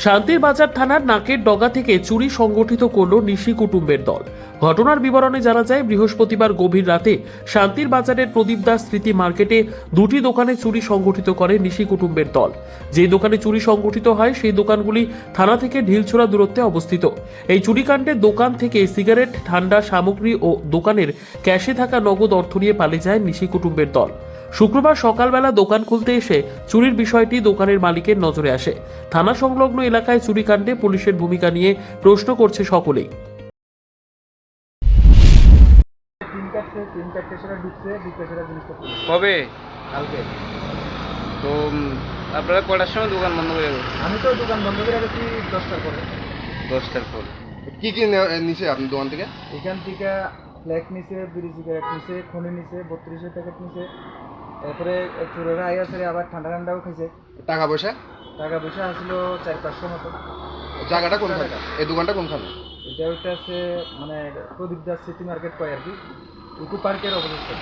শান্তির বাজার থানার নাকের ডগা থেকে চুরি সংগঠিত করল নিশি কুটুম্বের দল। ঘটনার বিবরণে জানা যায়, বৃহস্পতিবার গভীর রাতে শান্তির বাজারের প্রদীপ দাস স্মৃতি মার্কেটে দুটি দোকানে চুরি সংগঠিত করে নিশি কুটুম্বের দল। যে দোকানে চুরি সংগঠিত হয় সেই দোকানগুলি থানা থেকে ঢিলছোড়া দূরত্বে অবস্থিত। এই চুরিকাণ্ডে দোকান থেকে সিগারেট, ঠান্ডা সামগ্রী ও দোকানের ক্যাশে থাকা নগদ অর্থ নিয়ে পালিয়ে যায় নিশি কুটুম্বের দল। শুক্রবার সকালবেলা দোকান খুলতে এসে চুরির বিষয়টি দোকানের মালিকের নজরে আসে। থানা সংলগ্ন এলাকায় চুরিকাণ্ডে পুলিশের ভূমিকা নিয়ে প্রশ্ন করছে সকলেই। কবে? কালকে তো আপনারা কটার সময় দোকান বন্ধ করে দেবেন? আমি তো দোকান বন্ধ করে রেখেছি 10টার পরে। 10টার পর। কি কি নিছে আপনার দোকান থেকে? এখান থেকে ফ্ল্যাগ নিছে, বিড়ি সিগারেট নিছে, খনি নিছে, 32 প্যাকেট নিছে। তারপরে চোরেরা আইয়াছে, আবার ঠান্ডা ঠান্ডাও খাইছে। টাকা পয়সা আসলো 400-500 মতো। জায়গাটা কোনখানে? এই দোকানটা কোনখানে? এটা ওইটা আছে মানে প্রদীপ দাস সিটি মার্কেট কয় আর কি, ইকো পার্কের অবস্থা।